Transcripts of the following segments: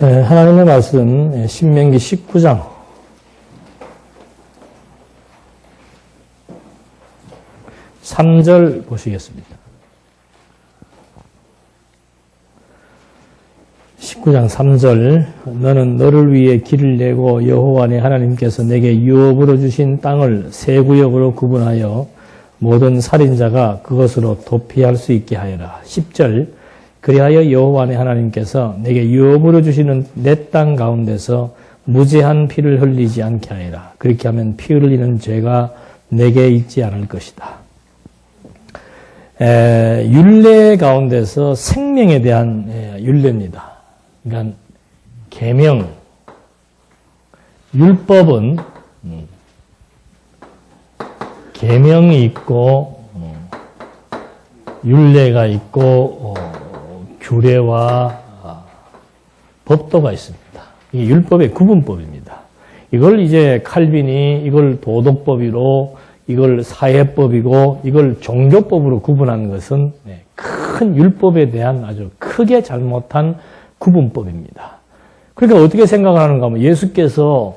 하나님의 말씀 신명기 19장 3절 보시겠습니다. 19장 3절 너는 너를 위해 길을 내고 여호와 네 하나님께서 내게 유업으로 주신 땅을 세 구역으로 구분하여 모든 살인자가 그것으로 도피할 수 있게 하여라. 10절 그리하여 여호와 네 하나님께서 내게 유업으로 주시는 내 땅 가운데서 무죄한 피를 흘리지 않게 하여라. 그렇게 하면 피 흘리는 죄가 내게 있지 않을 것이다. 율례 가운데서 생명에 대한 율례입니다. 그러니까 계명, 율법은 계명이 있고 율례가 있고 규례와 법도가 있습니다. 이게 율법의 구분법입니다. 이걸 이제 칼빈이 이걸 도덕법으로 이걸 사회법이고 이걸 종교법으로 구분하는 것은 큰 율법에 대한 아주 크게 잘못한 구분법입니다. 그러니까 어떻게 생각을 하는가 하면 예수께서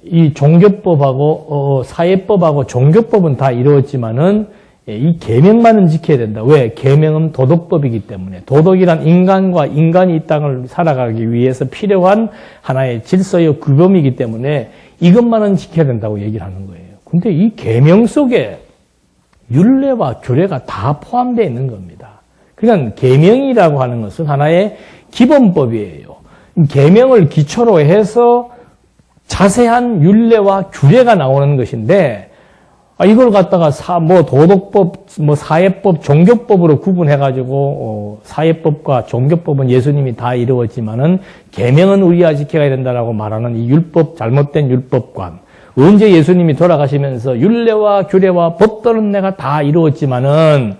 이 종교법하고 사회법하고 종교법은 다 이루었지만은 이 계명만은 지켜야 된다. 왜? 계명은 도덕법이기 때문에 도덕이란 인간과 인간이 이 땅을 살아가기 위해서 필요한 하나의 질서의 규범이기 때문에 이것만은 지켜야 된다고 얘기를 하는 거예요. 근데 이 계명 속에 율례와 규례가 다 포함되어 있는 겁니다. 그러니까 계명이라고 하는 것은 하나의 기본법이에요. 계명을 기초로 해서 자세한 율례와 규례가 나오는 것인데 이걸 갖다가 도덕법, 사회법, 종교법으로 구분해가지고 사회법과 종교법은 예수님이 다 이루었지만은 계명은 우리가 지켜야 된다라고 말하는 이 율법, 잘못된 율법관. 언제 예수님이 돌아가시면서 율례와 규례와 법도는 내가 다 이루었지만은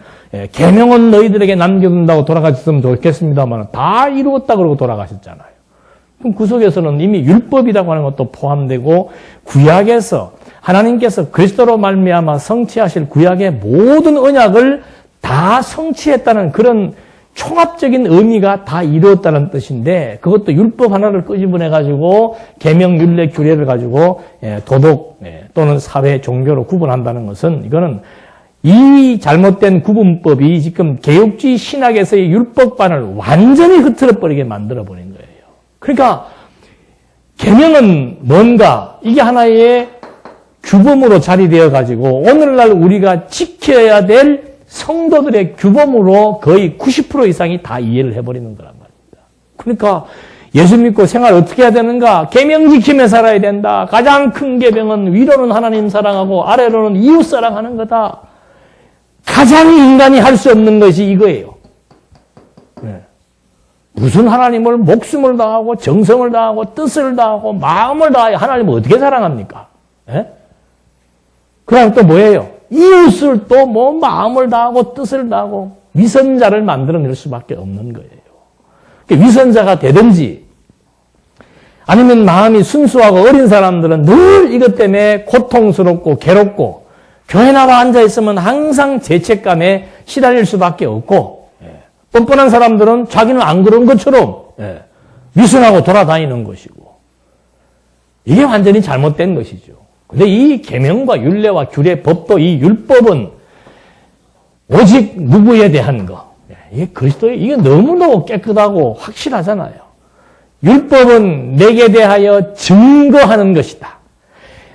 계명은 너희들에게 남겨둔다고 돌아가셨으면 좋겠습니다만 다 이루었다 그러고 돌아가셨잖아요. 그럼 그 속에서는 이미 율법이라고 하는 것도 포함되고 구약에서 하나님께서 그리스도로 말미암아 성취하실 구약의 모든 언약을 다 성취했다는 그런 총합적인 의미가 다 이루었다는 뜻인데 그것도 율법 하나를 끄집어내가지고 계명, 율례, 규례를 가지고 도덕 또는 사회, 종교로 구분한다는 것은 이거는 이 잘못된 구분법이 지금 개혁주의 신학에서의 율법관을 완전히 흐트러버리게 만들어버린 거예요. 그러니까 계명은 뭔가 이게 하나의 규범으로 자리되어가지고 오늘날 우리가 지켜야 될 성도들의 규범으로 거의 90% 이상이 다 이해를 해버리는 거란 말입니다. 그러니까 예수 믿고 생활 어떻게 해야 되는가? 계명 지키며 살아야 된다. 가장 큰 계명은 위로는 하나님 사랑하고 아래로는 이웃 사랑하는 거다. 가장 인간이 할 수 없는 것이 이거예요. 무슨 하나님을 목숨을 다하고 정성을 다하고 뜻을 다하고 마음을 다하여 하나님을 어떻게 사랑합니까? 그다음 또 뭐예요? 이웃을 또 마음을 다하고 뜻을 다하고 위선자를 만들어낼 수밖에 없는 거예요. 위선자가 되든지 아니면 마음이 순수하고 어린 사람들은 늘 이것 때문에 고통스럽고 괴롭고 교회 나와 앉아있으면 항상 죄책감에 시달릴 수밖에 없고 뻔뻔한 사람들은 자기는 안 그런 것처럼 위선하고 돌아다니는 것이고 이게 완전히 잘못된 것이죠. 근데 이 계명과 율례와 규례, 법도 이 율법은 오직 누구에 대한 거. 이게 그리스도의 이게 너무너무 깨끗하고 확실하잖아요. 율법은 내게 대하여 증거하는 것이다.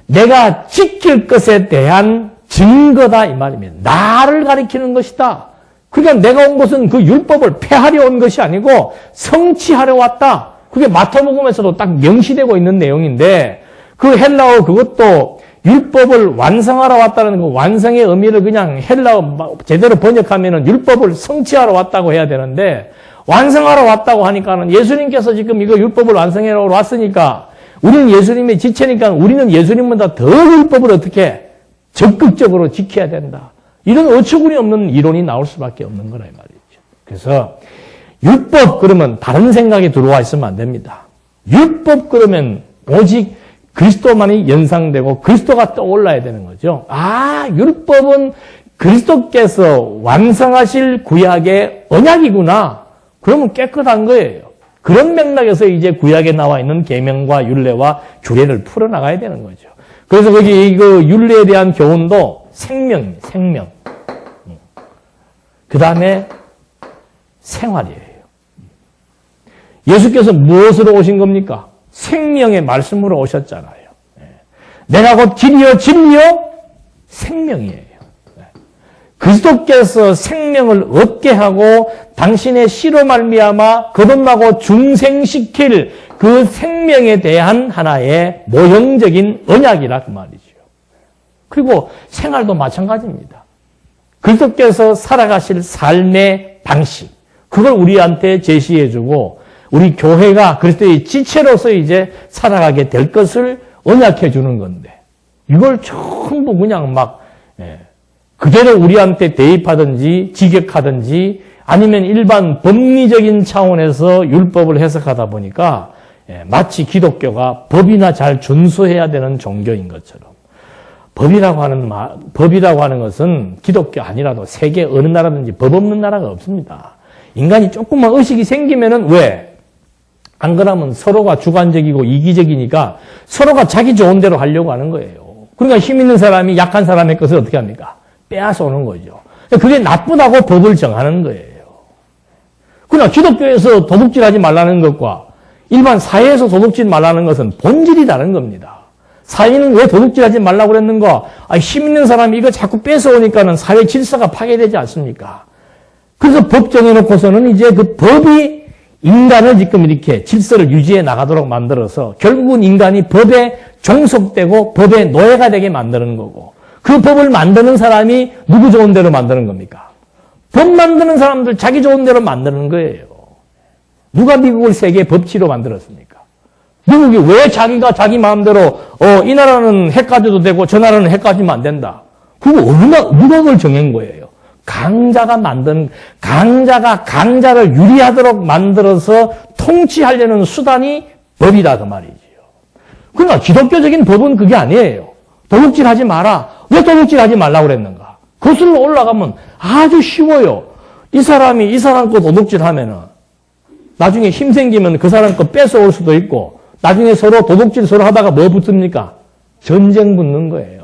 내가 지킬 것에 대한 증거다 이 말입니다. 나를 가리키는 것이다. 그러니까 내가 온 것은 그 율법을 폐하려 온 것이 아니고 성취하려 왔다. 그게 마태복음에서도 딱 명시되고 있는 내용인데 그 헬라어 그것도 율법을 완성하러 왔다는 그 완성의 의미를 그냥 헬라어 제대로 번역하면은 율법을 성취하러 왔다고 해야 되는데 완성하러 왔다고 하니까는 예수님께서 지금 이거 율법을 완성하러 왔으니까 우리는 예수님의 지체니까 우리는 예수님보다 더 율법을 어떻게 적극적으로 지켜야 된다. 이런 어처구니 없는 이론이 나올 수밖에 없는 거라 이 말이죠. 그래서 율법 그러면 다른 생각이 들어와 있으면 안 됩니다. 율법 그러면 오직 그리스도만이 연상되고 그리스도가 떠올라야 되는 거죠. 율법은 그리스도께서 완성하실 구약의 언약이구나. 그러면 깨끗한 거예요. 그런 맥락에서 이제 구약에 나와 있는 계명과 율례와 규례를 풀어나가야 되는 거죠. 그래서 거기 그 율례에 대한 교훈도 생명입니다. 생명. 그 다음에 생활이에요. 예수께서 무엇으로 오신 겁니까? 생명의 말씀으로 오셨잖아요. 내가 곧 길이요 진리요 생명이에요. 그리스도께서 생명을 얻게 하고 당신의 씨로 말미암아 거듭나고 중생시킬 그 생명에 대한 하나의 모형적인 언약이라 그 말이죠. 그리고 생활도 마찬가지입니다. 그리스도께서 살아가실 삶의 방식, 그걸 우리한테 제시해주고 우리 교회가 그리스도의 지체로서 이제 살아가게 될 것을 언약해 주는 건데 이걸 전부 그냥 막 그대로 우리한테 대입하든지 직역하든지 아니면 일반 법리적인 차원에서 율법을 해석하다 보니까 마치 기독교가 법이나 잘 준수해야 되는 종교인 것처럼 법이라고 하는 것은 기독교 아니라도 세계 어느 나라든지 법 없는 나라가 없습니다. 인간이 조금만 의식이 생기면은 왜? 안 그러면 서로가 주관적이고 이기적이니까 서로가 자기 좋은 대로 하려고 하는 거예요. 그러니까 힘 있는 사람이 약한 사람의 것을 어떻게 합니까? 빼앗아 오는 거죠. 그게 나쁘다고 법을 정하는 거예요. 그러나 기독교에서 도둑질하지 말라는 것과 일반 사회에서 도둑질 말라는 것은 본질이 다른 겁니다. 사회는 왜 도둑질하지 말라고 그랬는가? 힘 있는 사람이 이거 자꾸 뺏어오니까는 사회 질서가 파괴되지 않습니까? 그래서 법 정해놓고서는 이제 그 법이 인간을 지금 이렇게 질서를 유지해 나가도록 만들어서 결국은 인간이 법에 종속되고 법의 노예가 되게 만드는 거고 그 법을 만드는 사람이 누구 좋은 대로 만드는 겁니까? 법 만드는 사람들 자기 좋은 대로 만드는 거예요. 누가 미국을 세계 법치로 만들었습니까? 미국이 왜 자기가 자기 마음대로 이 나라는 해까지도 되고 저 나라는 해까지면 안 된다. 그거 누가 그걸 정한 거예요? 강자가 강자를 유리하도록 만들어서 통치하려는 수단이 법이다 그 말이지요. 그러나 기독교적인 법은 그게 아니에요. 도둑질하지 마라. 왜 도둑질하지 말라고 그랬는가? 거슬러 올라가면 아주 쉬워요. 이 사람이 이 사람 거 도둑질하면은 나중에 힘 생기면 그 사람 거 뺏어올 수도 있고 나중에 서로 도둑질 서로 하다가 뭐 붙습니까? 전쟁 붙는 거예요.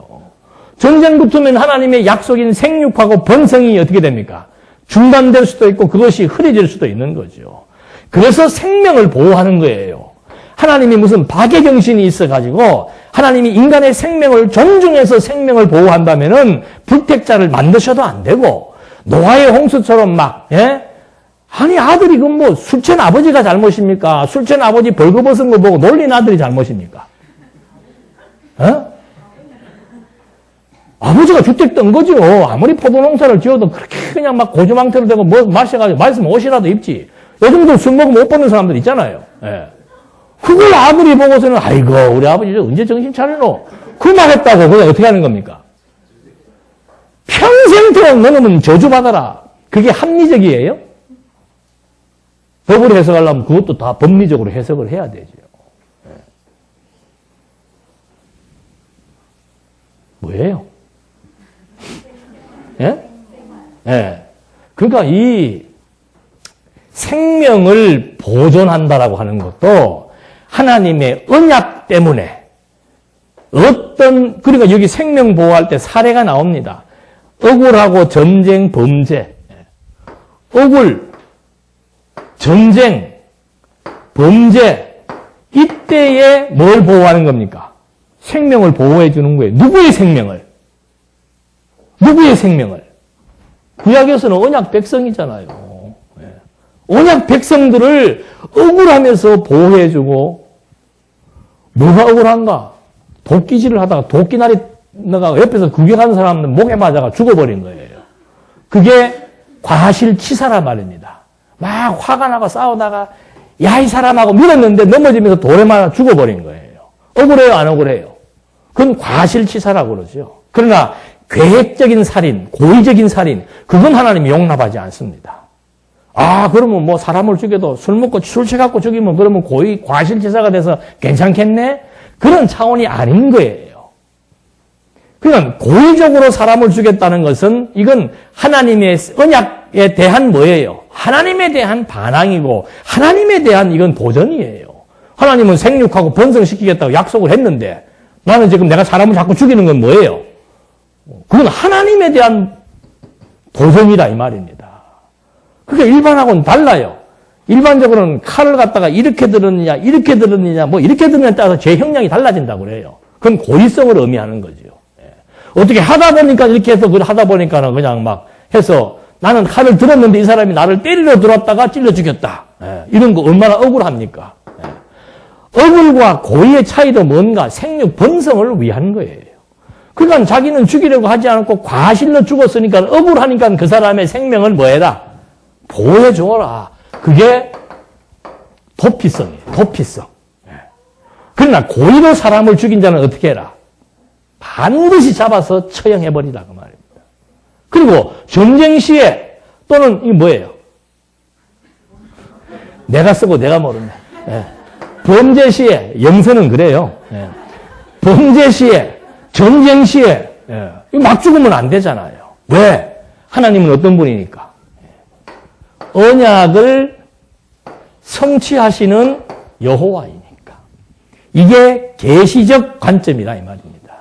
전쟁 붙으면 하나님의 약속인 생육하고 번성이 어떻게 됩니까? 중단될 수도 있고 그것이 흐려질 수도 있는 거죠. 그래서 생명을 보호하는 거예요. 하나님이 무슨 박애정신이 있어가지고 하나님이 인간의 생명을 존중해서 생명을 보호한다면은 불택자를 만드셔도 안 되고 노아의 홍수처럼 아니 아들이 그 술 취한 아버지가 잘못입니까? 술 취한 아버지 벌거벗은 거 보고 놀린 아들이 잘못입니까? 아버지가 주택 뜬 거죠. 아무리 포도농사를 지어도 그렇게 그냥 막 고주망태로 되고 마셔가지고 말씀 옷이라도 입지. 요즘도 술 먹으면 못 받는 사람들 있잖아요. 그걸 아들이 보고서는 아이고 우리 아버지 언제 정신 차리노? 그 말 했다고 그냥 어떻게 하는 겁니까? 평생토록 너는 저주받아라. 그게 합리적이에요? 법으로 해석하려면 그것도 다 법리적으로 해석을 해야 되죠. 뭐예요? 그러니까 이 생명을 보존한다라고 하는 것도 하나님의 언약 때문에 그러니까 여기 생명 보호할 때 사례가 나옵니다. 억울하고 전쟁, 범죄. 억울, 전쟁, 범죄. 이때에 뭘 보호하는 겁니까? 생명을 보호해 주는 거예요. 누구의 생명을? 누구의 생명을? 구약에서는 언약 백성이잖아요. 언약 백성들을 억울하면서 보호해 주고 뭐가 억울한가? 도끼질을 하다가 도끼날이 나가 옆에서 구경하는 사람은 목에 맞아가 죽어버린 거예요. 그게 과실치사라 말입니다. 막 화가 나고 싸우다가 야 이 사람하고 밀었는데 넘어지면서 돌에 맞아 죽어버린 거예요. 억울해요? 안 억울해요? 그건 과실치사라고 그러죠. 그러나 계획적인 살인, 고의적인 살인, 그건 하나님이 용납하지 않습니다. 그러면 사람을 죽여도 술 먹고 술 취갖고 죽이면 그러면 고의 과실치사가 돼서 괜찮겠네? 그런 차원이 아닌 거예요. 그러니까 고의적으로 사람을 죽였다는 것은 이건 하나님의 언약 언약에 대한 뭐예요? 하나님에 대한 반항이고 하나님에 대한 이건 도전이에요. 하나님은 생육하고 번성시키겠다고 약속을 했는데 나는 지금 내가 사람을 자꾸 죽이는 건 뭐예요? 그건 하나님에 대한 도전이다 이 말입니다. 그러니까 일반하고는 달라요. 일반적으로는 칼을 갖다가 이렇게 들었느냐 이렇게 들었느냐 뭐 이렇게 들느냐에 따라서 죄 형량이 달라진다고 그래요. 그건 고의성을 의미하는 거죠. 어떻게 하다 보니까 이렇게 해서 하다 보니까는 그냥 막 해서 나는 칼을 들었는데 이 사람이 나를 때리러 들어왔다가 찔러 죽였다. 이런 거 얼마나 억울합니까? 억울과 고의의 차이도 뭔가 생육 번성을 위한 거예요. 그러니까 자기는 죽이려고 하지 않고 과실로 죽었으니까 억울하니까 그 사람의 생명을 뭐해라? 보호해 주어라. 그게 도피성이에요. 도피성. 그러나 고의로 사람을 죽인 자는 어떻게 해라? 반드시 잡아서 처형해버리라 그 말입니다. 그리고 전쟁 시에 또는 이 뭐예요? 내가 쓰고 내가 모르네. 범죄 시에 영서는 그래요. 범죄 시에 전쟁 시에 막 죽으면 안 되잖아요. 왜? 하나님은 어떤 분이니까? 언약을 성취하시는 여호와이니까. 이게 계시적 관점이다 이 말입니다.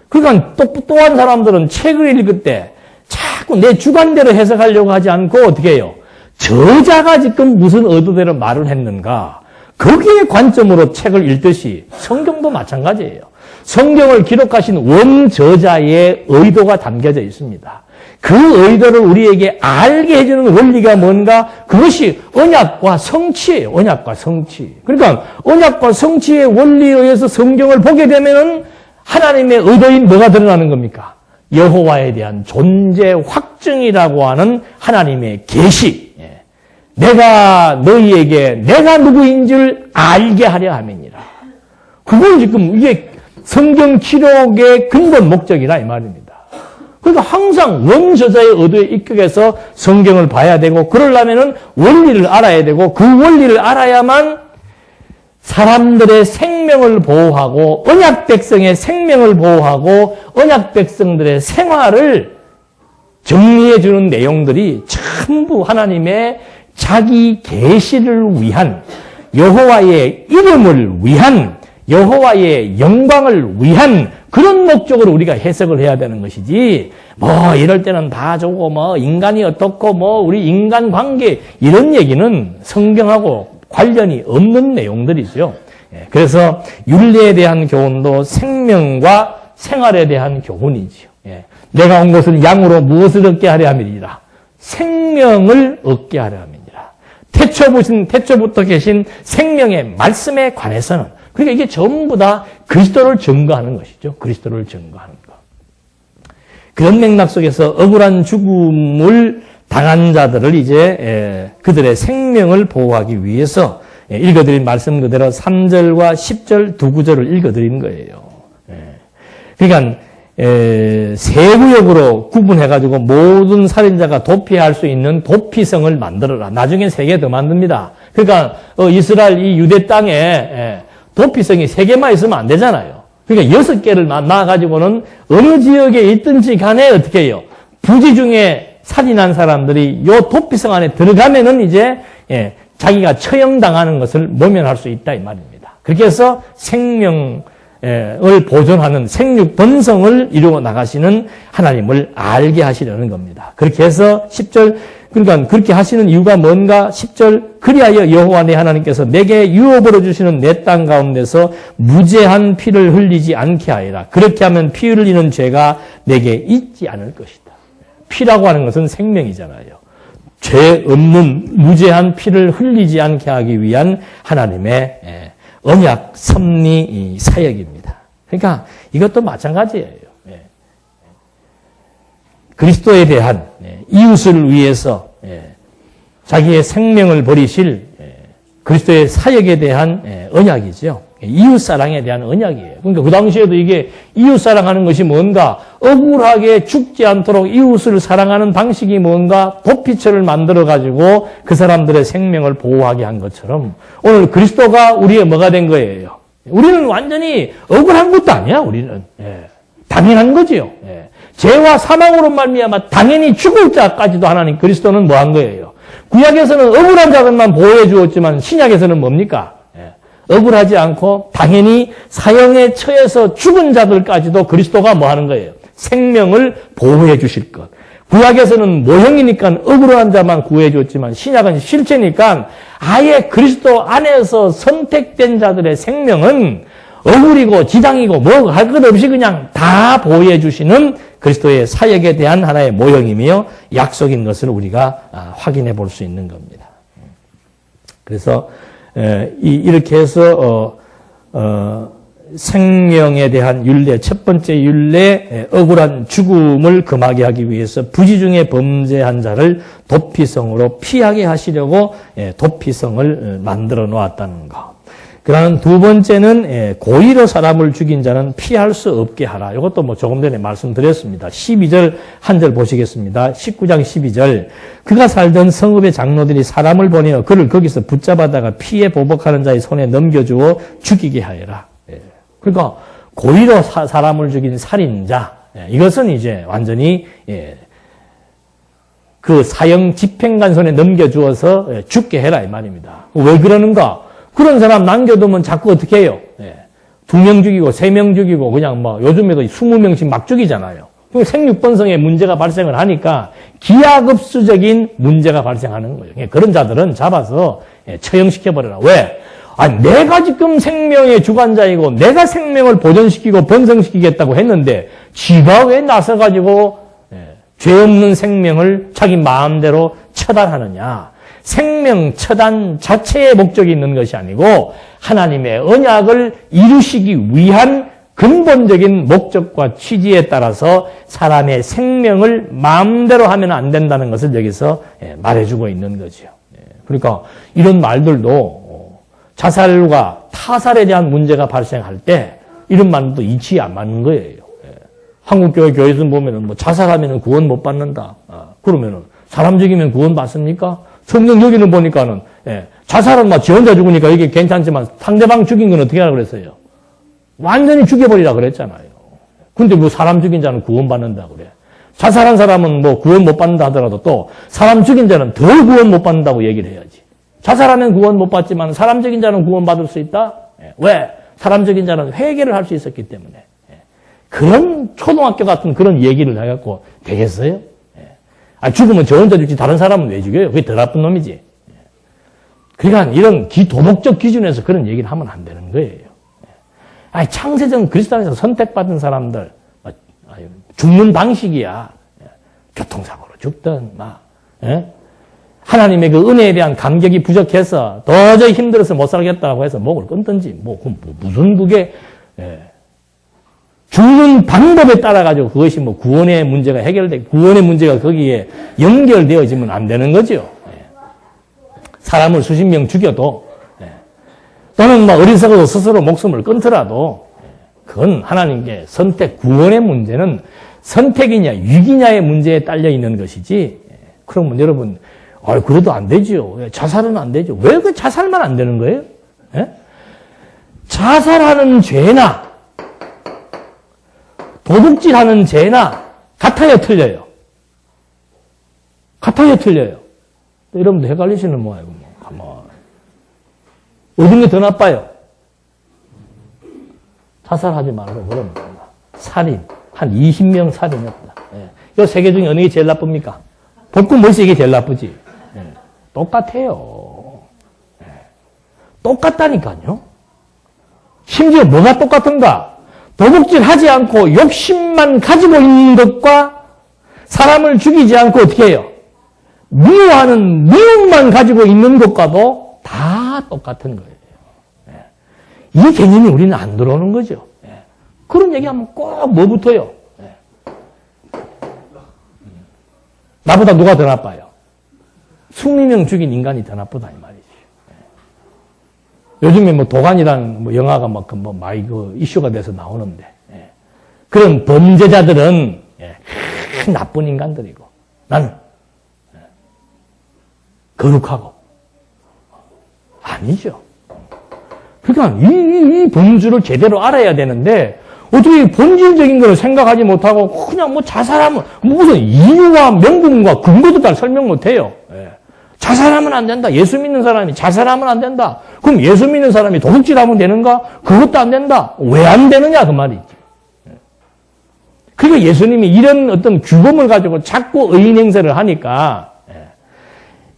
그러니까 또한 사람들은 책을 읽을 때 자꾸 내 주관대로 해석하려고 하지 않고 어떻게 해요? 저자가 지금 무슨 의도대로 말을 했는가? 거기에 관점으로 책을 읽듯이 성경도 마찬가지예요. 성경을 기록하신 원저자의 의도가 담겨져 있습니다. 그 의도를 우리에게 알게 해주는 원리가 뭔가? 그것이 언약과 성취예요. 언약과 성취. 그러니까 언약과 성취의 원리에 의해서 성경을 보게 되면은 하나님의 의도인 뭐가 드러나는 겁니까? 여호와에 대한 존재 확증이라고 하는 하나님의 계시. 내가 너희에게 내가 누구인 줄 알게 하려 함이니라. 그걸 지금 이게 성경 기록의 근본 목적이라 이 말입니다. 그러니까 항상 원저자의 의도에 입각해서 성경을 봐야 되고 그러려면은 원리를 알아야 되고 그 원리를 알아야만 사람들의 생명을 보호하고 언약 백성의 생명을 보호하고 언약 백성들의 생활을 정리해 주는 내용들이 전부 하나님의 자기 계시를 위한 여호와의 이름을 위한 여호와의 영광을 위한 그런 목적으로 우리가 해석을 해야 되는 것이지 뭐 이럴 때는 다 좋고 뭐 인간이 어떻고 뭐 우리 인간관계 이런 얘기는 성경하고 관련이 없는 내용들이죠. 그래서 윤리에 대한 교훈도 생명과 생활에 대한 교훈이지요. 내가 온 것은 양으로 무엇을 얻게 하려 함이니라. 생명을 얻게 하려 함이니라. 태초부터 계신 생명의 말씀에 관해서는 그러니까 이게 전부 다 그리스도를 증거하는 것이죠. 그리스도를 증거하는 것. 그런 맥락 속에서 억울한 죽음을 당한 자들을 이제 그들의 생명을 보호하기 위해서 읽어드린 말씀 그대로 3절과 10절 두 구절을 읽어드린 거예요. 그러니까 세 구역으로 구분해가지고 모든 살인자가 도피할 수 있는 도피성을 만들어라. 나중엔 3개 더 만듭니다. 그러니까 이스라엘 이 유대 땅에 도피성이 3개만 있으면 안 되잖아요. 그러니까 6개를 낳아가지고는 어느 지역에 있든지 간에 어떻게 해요? 부지 중에 살인한 사람들이 요 도피성 안에 들어가면은 이제 자기가 처형당하는 것을 모면할 수 있다 이 말입니다. 그렇게 해서 생명을 보존하는 생육 번성을 이루어 나가시는 하나님을 알게 하시려는 겁니다. 그렇게 해서 10절 그러니까 그렇게 하시는 이유가 뭔가 10절 그리하여 여호와 내 하나님께서 내게 유업으로 주시는 내 땅 가운데서 무죄한 피를 흘리지 않게 하리라. 그렇게 하면 피 흘리는 죄가 내게 있지 않을 것이다. 피라고 하는 것은 생명이잖아요. 죄 없는 무죄한 피를 흘리지 않게 하기 위한 하나님의 언약 섭리 사역입니다. 그러니까 이것도 마찬가지예요. 그리스도에 대한 이웃을 위해서 자기의 생명을 버리실 그리스도의 사역에 대한 언약이죠. 이웃사랑에 대한 언약이에요. 그러니까 그 당시에도 이게 이웃사랑하는 것이 뭔가 억울하게 죽지 않도록 이웃을 사랑하는 방식이 뭔가 도피처를 만들어가지고 그 사람들의 생명을 보호하게 한 것처럼 오늘 그리스도가 우리의 뭐가 된 거예요. 우리는 완전히 억울한 것도 아니야. 우리는 당연한 거지요. 죄와 사망으로 말미암아 당연히 죽을 자까지도 하나님 그리스도는 뭐 한 거예요? 구약에서는 억울한 자들만 보호해 주었지만 신약에서는 뭡니까? 억울하지 않고 당연히 사형에 처해서 죽은 자들까지도 그리스도가 뭐 하는 거예요? 생명을 보호해 주실 것. 구약에서는 모형이니까 억울한 자만 구해 줬지만 신약은 실체니까 아예 그리스도 안에서 선택된 자들의 생명은 억울이고 지장이고 뭐 할 것 없이 그냥 다 보호해 주시는 그리스도의 사역에 대한 하나의 모형이며 약속인 것을 우리가 확인해 볼 수 있는 겁니다. 그래서 이렇게 해서 생명에 대한 율례, 첫 번째 율례, 억울한 죽음을 금하게 하기 위해서 부지 중에 범죄한 자를 도피성으로 피하게 하시려고 도피성을 만들어 놓았다는 것. 그러나 두 번째는 고의로 사람을 죽인 자는 피할 수 없게 하라. 이것도 뭐 조금 전에 말씀드렸습니다. 12절 한 절 보시겠습니다. 19장 12절. 그가 살던 성읍의 장로들이 사람을 보내어 그를 거기서 붙잡아다가 피해 보복하는 자의 손에 넘겨주어 죽이게 하여라. 그러니까 고의로 사람을 죽인 살인자. 이것은 이제 완전히 그 사형 집행관 손에 넘겨주어서 죽게 해라 이 말입니다. 왜 그러는가? 그런 사람 남겨두면 자꾸 어떻게 해요? 2명 죽이고 3명 죽이고 그냥 뭐 요즘에도 20명씩 막 죽이잖아요. 생육번성에 문제가 발생을 하니까 기하급수적인 문제가 발생하는 거예요. 그런 자들은 잡아서 처형시켜버려라. 왜? 내가 지금 생명의 주관자이고 내가 생명을 보존시키고 번성시키겠다고 했는데 지가 왜 나서가지고 죄 없는 생명을 자기 마음대로 처단하느냐. 생명 처단 자체의 목적이 있는 것이 아니고 하나님의 언약을 이루시기 위한 근본적인 목적과 취지에 따라서 사람의 생명을 마음대로 하면 안 된다는 것을 여기서 말해주고 있는 거죠. 그러니까 이런 말들도 자살과 타살에 대한 문제가 발생할 때 이런 말도 이치에 안 맞는 거예요. 한국교회 교회에서 보면은 뭐 자살하면은 구원 못 받는다. 그러면은 사람 죽이면 구원 받습니까? 성경 여기는 보니까는 자살은 막 지 혼자 죽으니까 이게 괜찮지만 상대방 죽인 건 어떻게 하라고 그랬어요? 완전히 죽여버리라 그랬잖아요. 근데 뭐 사람 죽인 자는 구원 받는다 그래. 자살한 사람은 뭐 구원 못 받는다 하더라도 또 사람 죽인 자는 더 구원 못 받는다고 얘기를 해야지. 자살하면 구원 못 받지만 사람 죽인 자는 구원 받을 수 있다? 왜? 사람 죽인 자는 회개를 할 수 있었기 때문에. 그런 초등학교 같은 그런 얘기를 해갖고 되겠어요? 죽으면 저 혼자 죽지 다른 사람은 왜 죽여요? 그게 더 나쁜 놈이지. 그러니까 이런 도덕적 기준에서 그런 얘기를 하면 안 되는 거예요. 창세전 그리스도 안에서 선택받은 사람들 죽는 방식이야. 교통사고로 죽든 하나님의 그 은혜에 대한 감격이 부족해서 도저히 힘들어서 못 살겠다고 해서 목을 끊든지 무슨 그게 죽는 방법에 따라 가지고 그것이 뭐 구원의 문제가 구원의 문제가 거기에 연결되어지면 안 되는 거죠. 사람을 수십 명 죽여도 또는 뭐 어리석어도 스스로 목숨을 끊더라도 그건 하나님께 선택 구원의 문제는 선택이냐 위기냐의 문제에 딸려 있는 것이지. 그러면 여러분 그래도 안 되죠. 자살은 안 되죠. 왜 그 자살만 안 되는 거예요? 자살하는 죄나 도둑질하는 죄나 같아요, 틀려요? 같아요, 틀려요? 여러분들 헷갈리시는 모양이고, 가만. 어떤 게 더 나빠요? 자살하지 말고, 그러면. 살인. 한 20명 살인했다. 이 세 개 중에 어느 게 제일 나쁩니까? 복구 뭐지 이게 제일 나쁘지? 똑같아요. 똑같다니까요. 심지어 뭐가 똑같은가? 도둑질 하지 않고 욕심만 가지고 있는 것과 사람을 죽이지 않고 어떻게 해요? 미워하는 미움만 가지고 있는 것과도 다 똑같은 거예요. 이 개념이 우리는 안 들어오는 거죠. 그런 얘기하면 꼭 뭐부터요? 나보다 누가 더 나빠요? 20명 죽인 인간이 더 나쁘다 이 말이죠. 요즘에 뭐 도관이라는 뭐 영화가 막 많이 이슈가 돼서 나오는데 그런 범죄자들은 나쁜 인간들이고 나는 거룩하고 아니죠. 그러니까 이 범주를 제대로 알아야 되는데 어떻게 본질적인 걸 생각하지 못하고 그냥 뭐 자살하면 무슨 이유와 명분과 근거도 다 설명 못해요. 예. 자살하면 안 된다. 예수 믿는 사람이 자살하면 안 된다. 그럼 예수 믿는 사람이 도둑질하면 되는가? 그것도 안 된다. 왜 안 되느냐 그 말이지. 그러니까 예수님이 이런 어떤 규범을 가지고 자꾸 의인 행세를 하니까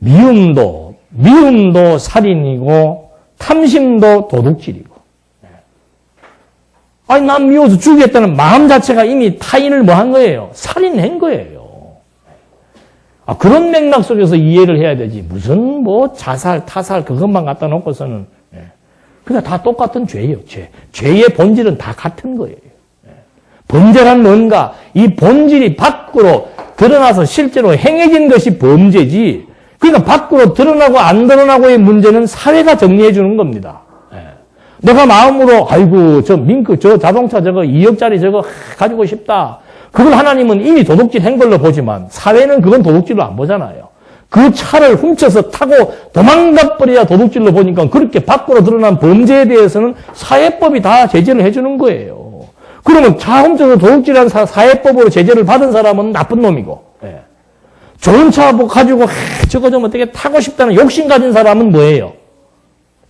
미움도 살인이고 탐심도 도둑질이고. 아니 난 미워서 죽이겠다는 마음 자체가 이미 타인을 뭐 한 거예요? 살인한 거예요. 그런 맥락 속에서 이해를 해야 되지. 무슨 뭐 자살, 타살 그것만 갖다 놓고서는 그냥 다 똑같은 죄예요. 죄의 본질은 다 같은 거예요. 범죄란 뭔가? 이 본질이 밖으로 드러나서 실제로 행해진 것이 범죄지. 그러니까 밖으로 드러나고 안 드러나고의 문제는 사회가 정리해 주는 겁니다. 내가 마음으로 아이고 저 자동차 저거 2억짜리 저거 가지고 싶다. 그걸 하나님은 이미 도둑질 한 걸로 보지만 사회는 그건 도둑질로 안 보잖아요. 그 차를 훔쳐서 타고 도망가 버려야 도둑질로 보니까 그렇게 밖으로 드러난 범죄에 대해서는 사회법이 다 제재를 해주는 거예요. 그러면 차 훔쳐서 도둑질한 사회법으로 제재를 받은 사람은 나쁜 놈이고, 좋은 차 가지고 저거 좀 어떻게 타고 싶다는 욕심 가진 사람은 뭐예요?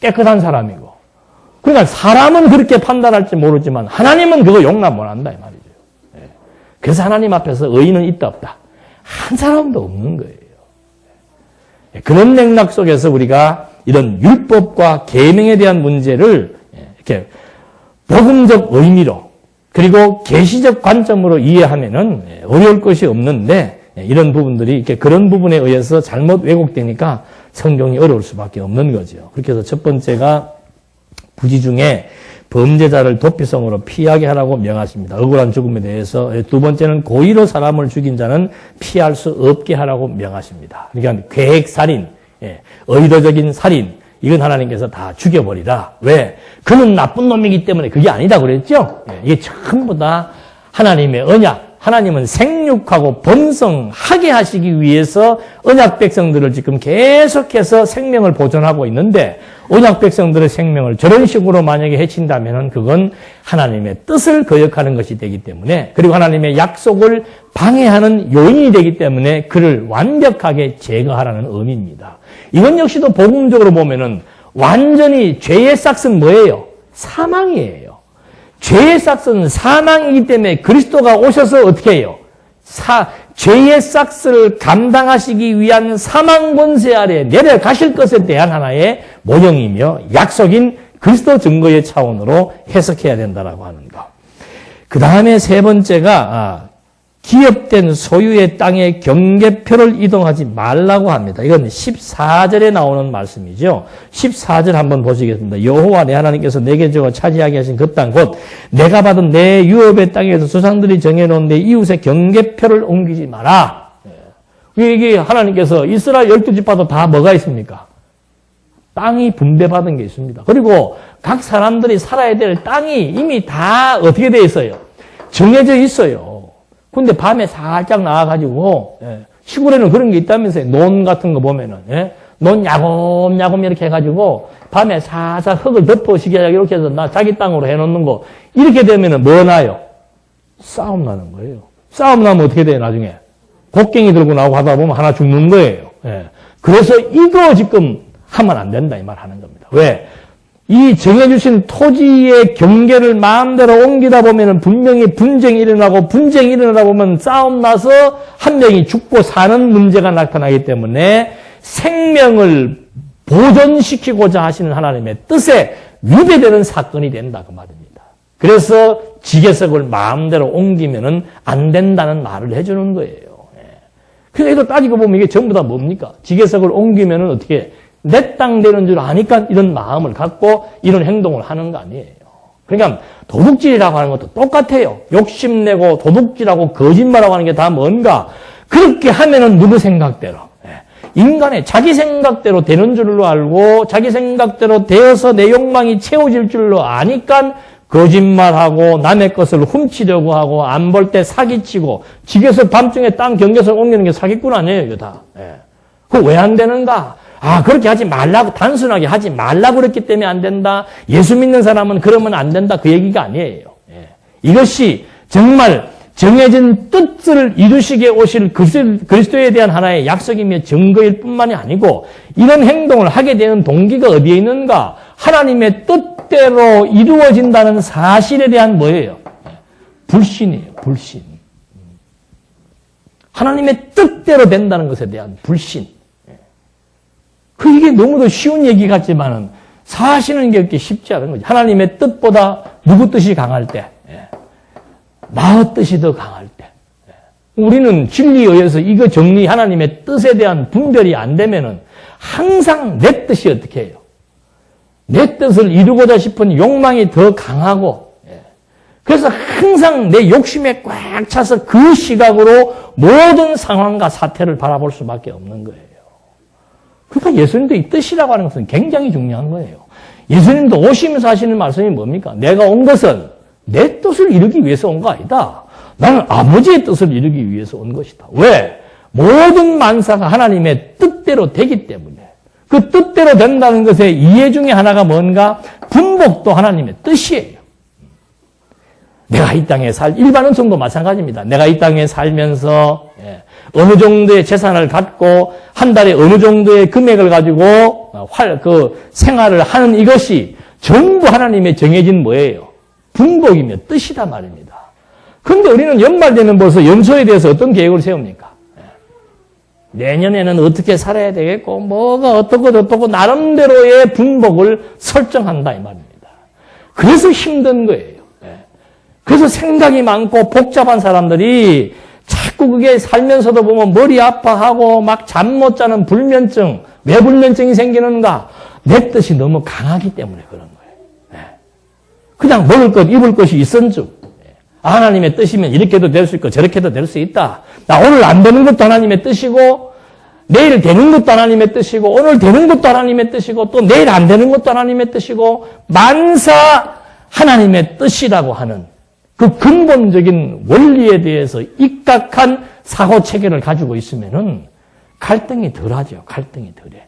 깨끗한 사람이고. 그러니까 사람은 그렇게 판단할지 모르지만 하나님은 그거 용납 못 한다 이 말이죠. 그래서 하나님 앞에서 의인은 있다 없다. 한 사람도 없는 거예요. 그런 맥락 속에서 우리가 이런 율법과 계명에 대한 문제를 이렇게 복음적 의미로 그리고 계시적 관점으로 이해하면은 어려울 것이 없는데 이런 부분들이 이렇게 그런 부분에 의해서 잘못 왜곡되니까 성경이 어려울 수밖에 없는 거죠. 그렇게 해서 첫 번째가 부지 중에 범죄자를 도피성으로 피하게 하라고 명하십니다. 억울한 죽음에 대해서. 두 번째는 고의로 사람을 죽인 자는 피할 수 없게 하라고 명하십니다. 그러니까 계획살인, 의도적인 살인, 이건 하나님께서 다 죽여버리라. 왜? 그는 나쁜 놈이기 때문에 그게 아니다 그랬죠? 이게 전부 다 하나님의 언약, 하나님은 생육하고 번성하게 하시기 위해서 언약 백성들을 지금 계속해서 생명을 보존하고 있는데 언약 백성들의 생명을 저런 식으로 만약에 해친다면 그건 하나님의 뜻을 거역하는 것이 되기 때문에 그리고 하나님의 약속을 방해하는 요인이 되기 때문에 그를 완벽하게 제거하라는 의미입니다. 이건 역시도 복음적으로 보면은 완전히 죄의 싹은 뭐예요? 사망이에요. 죄의 싹은 사망이기 때문에 그리스도가 오셔서 어떻게 해요? 죄의 싹을 감당하시기 위한 사망 권세 아래 내려가실 것에 대한 하나의 모형이며 약속인 그리스도 증거의 차원으로 해석해야 된다라고 하는 거. 그 다음에 세 번째가 기업된 소유의 땅에 경계표를 이동하지 말라고 합니다. 이건 14절에 나오는 말씀이죠. 14절 한번 보시겠습니다. 여호와 내 하나님께서 내게 주어 차지하게 하신 그 땅 곧 내가 받은 내 유업의 땅에서 조상들이 정해놓은 내 이웃의 경계표를 옮기지 마라. 이게 하나님께서 이스라엘 12지파도 다 뭐가 있습니까? 땅이 분배받은 게 있습니다. 그리고 각 사람들이 살아야 될 땅이 이미 다 어떻게 되어 있어요? 정해져 있어요. 근데 밤에 살짝 나와가지고, 시골에는 그런 게 있다면서요. 논 같은 거 보면은, 논 야곱야곱 이렇게 해가지고, 밤에 살살 흙을 덮어시게 이렇게 해서 자기 땅으로 해놓는 거, 이렇게 되면은 뭐 나요? 싸움 나는 거예요. 싸움 나면 어떻게 돼요, 나중에? 곡괭이 들고 나오고 하다 보면 하나 죽는 거예요. 그래서 이거 지금 하면 안 된다, 이 말 하는 겁니다. 왜? 이 정해주신 토지의 경계를 마음대로 옮기다 보면 분명히 분쟁이 일어나고 분쟁이 일어나다 보면 싸움 나서 한 명이 죽고 사는 문제가 나타나기 때문에 생명을 보존시키고자 하시는 하나님의 뜻에 위배되는 사건이 된다 그 말입니다. 그래서 지계석을 마음대로 옮기면은 안 된다는 말을 해주는 거예요. 그래서 이거 따지고 보면 이게 전부 다 뭡니까? 지계석을 옮기면은 어떻게 내 땅 되는 줄 아니까 이런 마음을 갖고 이런 행동을 하는 거 아니에요. 그러니까 도둑질이라고 하는 것도 똑같아요. 욕심내고 도둑질하고 거짓말하고 하는 게 다 뭔가 그렇게 하면은 누구 생각대로 인간의 자기 생각대로 되는 줄로 알고 자기 생각대로 되어서 내 욕망이 채워질 줄로 아니까 거짓말하고 남의 것을 훔치려고 하고 안 볼 때 사기치고 집에서 밤중에 땅 경계선 옮기는 게 사기꾼 아니에요, 이거 다. 그거 왜 안 되는가? 그렇게 하지 말라고, 단순하게 하지 말라고 그랬기 때문에 안 된다. 예수 믿는 사람은 그러면 안 된다. 그 얘기가 아니에요. 이것이 정말 정해진 뜻을 이루시게 오실 그리스도에 대한 하나의 약속이며 증거일 뿐만이 아니고 이런 행동을 하게 되는 동기가 어디에 있는가? 하나님의 뜻대로 이루어진다는 사실에 대한 뭐예요? 불신이에요. 불신. 하나님의 뜻대로 된다는 것에 대한 불신. 이게 너무도 쉬운 얘기 같지만은 사실은 그렇게 쉽지 않은 거죠. 하나님의 뜻보다 누구 뜻이 강할 때? 마의 뜻이 더 강할 때. 우리는 진리에 의해서 이거 정리, 하나님의 뜻에 대한 분별이 안 되면은 항상 내 뜻이 어떻게 해요? 내 뜻을 이루고자 싶은 욕망이 더 강하고, 그래서 항상 내 욕심에 꽉 차서 그 시각으로 모든 상황과 사태를 바라볼 수밖에 없는 거예요. 그러니까 예수님도 이 뜻이라고 하는 것은 굉장히 중요한 거예요. 예수님도 오시면서 하시는 말씀이 뭡니까? 내가 온 것은 내 뜻을 이루기 위해서 온 거 아니다. 나는 아버지의 뜻을 이루기 위해서 온 것이다. 왜? 모든 만사가 하나님의 뜻대로 되기 때문에. 그 뜻대로 된다는 것의 이해 중에 하나가 뭔가? 분복도 하나님의 뜻이에요. 내가 이 땅에 일반 은총도 마찬가지입니다. 내가 이 땅에 살면서 어느 정도의 재산을 갖고 한 달에 어느 정도의 금액을 가지고 생활을 하는 이것이 전부 하나님의 정해진 뭐예요? 분복이며 뜻이다 말입니다. 그런데 우리는 연말 되면 벌써 연초에 대해서 어떤 계획을 세웁니까? 내년에는 어떻게 살아야 되겠고 뭐가 어떻고 나름대로의 분복을 설정한다 이 말입니다. 그래서 힘든 거예요. 그래서 생각이 많고 복잡한 사람들이 자꾸 그게 살면서도 보면 머리 아파하고 막 잠 못 자는 불면증, 왜 불면증이 생기는가? 내 뜻이 너무 강하기 때문에 그런 거예요. 그냥 먹을 것, 입을 것이 있은즉 하나님의 뜻이면 이렇게도 될 수 있고 저렇게도 될 수 있다. 나 오늘 안 되는 것도 하나님의 뜻이고 내일 되는 것도 하나님의 뜻이고 오늘 되는 것도 하나님의 뜻이고 또 내일 안 되는 것도 하나님의 뜻이고 만사 하나님의 뜻이라고 하는 그 근본적인 원리에 대해서 입각한 사고 체계를 가지고 있으면은 갈등이 덜하죠. 갈등이 덜해.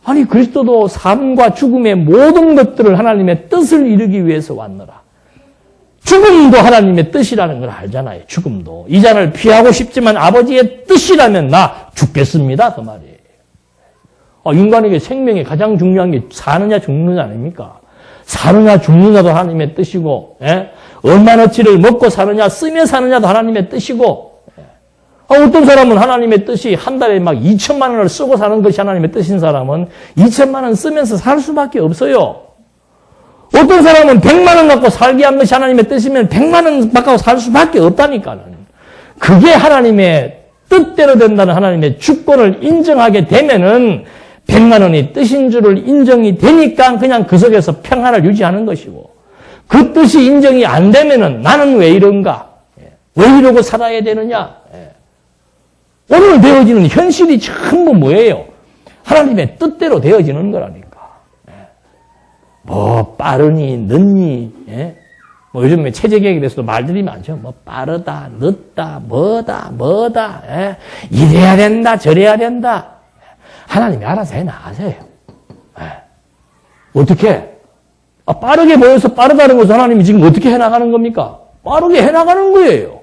아니 그리스도도 삶과 죽음의 모든 것들을 하나님의 뜻을 이루기 위해서 왔노라. 죽음도 하나님의 뜻이라는 걸 알잖아요. 죽음도. 이 잔을 피하고 싶지만 아버지의 뜻이라면 나 죽겠습니다. 그 말이에요. 인간에게 생명이 가장 중요한 게 사느냐 죽느냐 아닙니까? 사느냐 죽느냐도 하나님의 뜻이고 얼마나치를 먹고 사느냐 쓰며 사느냐도 하나님의 뜻이고 어떤 사람은 하나님의 뜻이 한 달에 막 2천만 원을 쓰고 사는 것이 하나님의 뜻인 사람은 2천만 원 쓰면서 살 수밖에 없어요. 어떤 사람은 100만 원 갖고 살게 한 것이 하나님의 뜻이면 100만 원 갖고 살 수밖에 없다니까는. 그게 하나님의 뜻대로 된다는 하나님의 주권을 인정하게 되면은 100만 원이 뜻인 줄을 인정이 되니까 그냥 그 속에서 평안을 유지하는 것이고 그 뜻이 인정이 안 되면은 나는 왜 이런가? 왜 이러고 살아야 되느냐? 오늘 되어지는 현실이 전부 뭐예요? 하나님의 뜻대로 되어지는 거라니까. 뭐 빠르니 늦니 뭐 요즘에 체제개혁에 대해서도 말들이 많죠. 뭐 빠르다 늦다 뭐다 이래야 된다 저래야 된다. 하나님이 알아서 해나가세요. 어떻게? 빠르게 보여서 빠르다는 것은 하나님이 지금 어떻게 해나가는 겁니까? 빠르게 해나가는 거예요.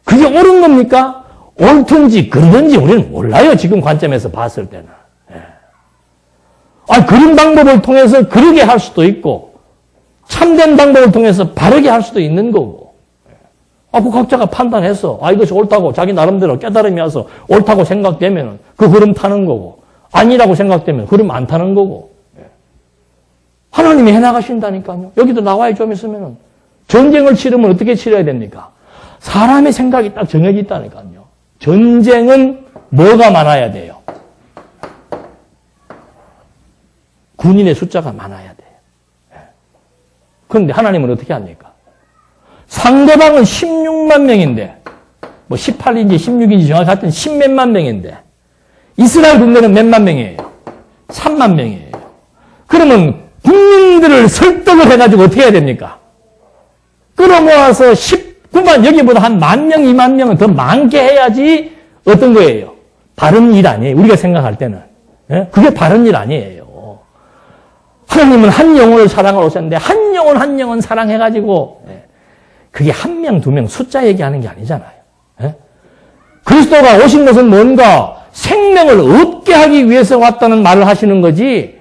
그게 옳은 겁니까? 옳든지 그러든지 우리는 몰라요. 지금 관점에서 봤을 때는. 그런 방법을 통해서 그러게 할 수도 있고 참된 방법을 통해서 바르게 할 수도 있는 거고 그 각자가 판단해서 이것이 옳다고 자기 나름대로 깨달음이 와서 옳다고 생각되면 그 흐름 타는 거고 아니라고 생각되면 흐름 안 타는 거고 하나님이 해나가신다니까요. 여기도 나와요. 좀 있으면 전쟁을 치르면 어떻게 치러야 됩니까? 사람의 생각이 딱 정해져 있다니까요. 전쟁은 뭐가 많아야 돼요? 군인의 숫자가 많아야 돼요. 그런데 하나님은 어떻게 합니까? 상대방은 16만 명인데, 18인지 16인지 정확히 하여튼 10몇만 명인데, 이스라엘 군대는 몇만 명이에요? 3만 명이에요. 그러면 국민들을 설득을 해가지고 어떻게 해야 됩니까? 끌어모아서 19만, 여기보다 한 10,000명, 2만 명은 더 많게 해야지 어떤 거예요? 바른 일 아니에요. 우리가 생각할 때는. 그게 바른 일 아니에요. 하나님은 한 영혼을 사랑하러 오셨는데 한 영혼 한 영혼 사랑해가지고 그게 한 명, 두 명 숫자 얘기하는 게 아니잖아요. 그리스도가 오신 것은 뭔가 생명을 얻게 하기 위해서 왔다는 말을 하시는 거지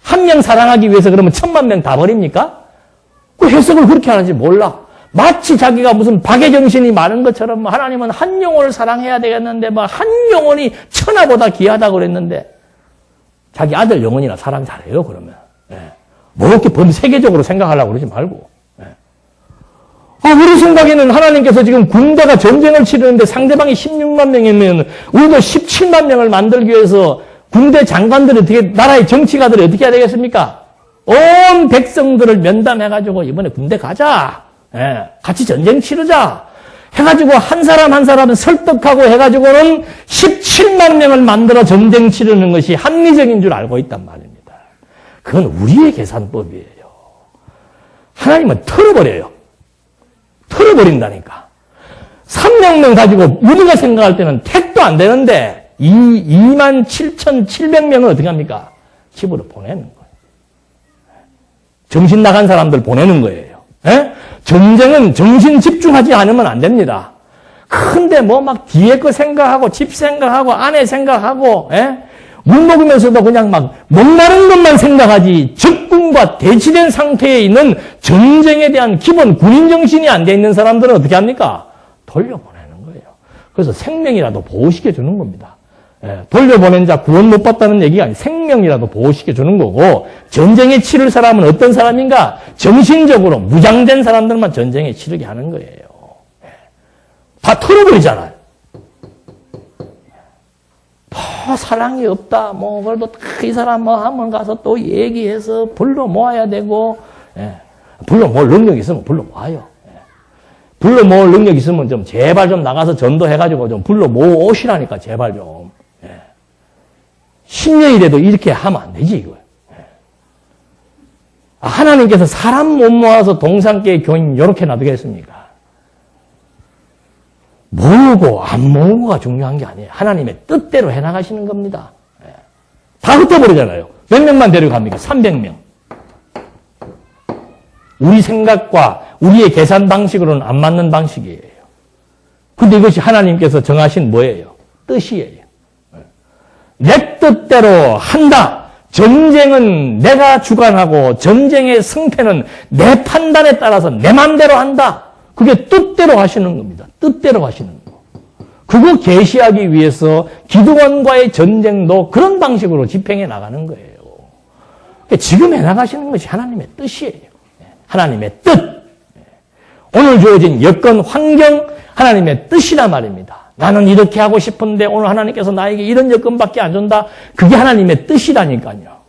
한 명 사랑하기 위해서 그러면 10,000,000명 다 버립니까? 그 해석을 그렇게 하는지 몰라. 마치 자기가 무슨 박애정신이 많은 것처럼 하나님은 한 영혼을 사랑해야 되겠는데 한 영혼이 천하보다 귀하다고 그랬는데 자기 아들 영혼이나 사랑 잘해요 그러면. 뭐 이렇게 범세계적으로 생각하려고 그러지 말고. 우리 생각에는 하나님께서 지금 군대가 전쟁을 치르는데 상대방이 16만 명이면 우리도 17만 명을 만들기 위해서 군대 장관들이 어떻게, 나라의 정치가들이 어떻게 해야 되겠습니까? 온 백성들을 면담해가지고 이번에 군대 가자. 같이 전쟁 치르자. 해가지고 한 사람 한 사람은 설득하고 해가지고는 17만 명을 만들어 전쟁 치르는 것이 합리적인 줄 알고 있단 말입니다. 그건 우리의 계산법이에요. 하나님은 털어버려요. 털어버린다니까. 300명 가지고 우리가 생각할 때는 택도 안 되는데 27,700명을 어떻게 합니까? 집으로 보내는 거예요. 정신 나간 사람들 보내는 거예요. 전쟁은 정신 집중하지 않으면 안 됩니다. 근데 막 뒤에 거 생각하고 집 생각하고 아내 생각하고 물 먹으면서도 그냥 목마른 것만 생각하지 적군과 대치된 상태에 있는 전쟁에 대한 기본 군인 정신이 안 돼 있는 사람들은 어떻게 합니까? 돌려보내는 거예요. 그래서 생명이라도 보호시켜 주는 겁니다. 돌려보낸 자 구원 못 받다는 얘기가 아니고 생명이라도 보호시켜 주는 거고 전쟁에 치를 사람은 어떤 사람인가? 정신적으로 무장된 사람들만 전쟁에 치르게 하는 거예요. 다 털어버리잖아요. 사랑이 없다. 그래도 이 사람 한번 가서 또 얘기해서 불러 모아야 되고, 불러 모을 능력이 있으면 불러 모아요. 불러 모을 능력이 있으면 좀 제발 좀 나가서 전도해가지고 좀 불러 모으시라니까 제발 좀. 10년이라도 이렇게 하면 안 되지, 이거. 하나님께서 사람 못 모아서 동산계의 교인 이렇게 놔두겠습니까? 모으고 안 모으고가 중요한 게 아니에요. 하나님의 뜻대로 해나가시는 겁니다. 다 흩어버리잖아요. 몇 명만 데려갑니까? 300명. 우리 생각과 우리의 계산 방식으로는 안 맞는 방식이에요. 근데 이것이 하나님께서 정하신 뭐예요? 뜻이에요. 내 뜻대로 한다. 전쟁은 내가 주관하고 전쟁의 승패는 내 판단에 따라서 내 맘대로 한다. 그게 뜻대로 하시는 겁니다. 뜻대로 하시는 거. 그거 계시하기 위해서 기드온과의 전쟁도 그런 방식으로 집행해 나가는 거예요. 지금 해 나가시는 것이 하나님의 뜻이에요. 하나님의 뜻. 오늘 주어진 여건, 환경, 하나님의 뜻이란 말입니다. 나는 이렇게 하고 싶은데 오늘 하나님께서 나에게 이런 여건밖에 안 준다. 그게 하나님의 뜻이라니까요.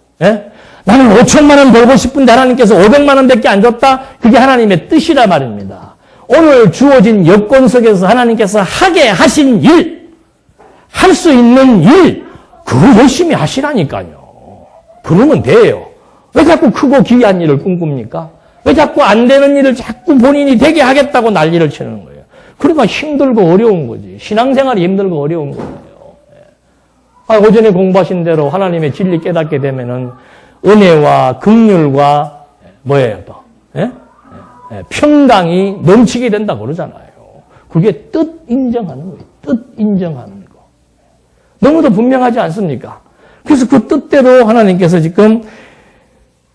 나는 5천만 원 벌고 싶은데 하나님께서 500만 원밖에 안 줬다. 그게 하나님의 뜻이란 말입니다. 오늘 주어진 여건 속에서 하나님께서 하게 하신 일, 할 수 있는 일, 그걸 열심히 하시라니까요. 그러면 돼요. 왜 자꾸 크고 귀한 일을 꿈꿉니까? 왜 자꾸 안 되는 일을 자꾸 본인이 되게 하겠다고 난리를 치는 거예요. 그러니까 힘들고 어려운 거지. 신앙생활이 힘들고 어려운 거예요. 오전에 공부하신 대로 하나님의 진리 깨닫게 되면은 은혜와 긍휼과 뭐예요 또? 평강이 넘치게 된다고 그러잖아요. 그게 뜻 인정하는 거예요. 뜻 인정하는 거. 너무도 분명하지 않습니까? 그래서 그 뜻대로 하나님께서 지금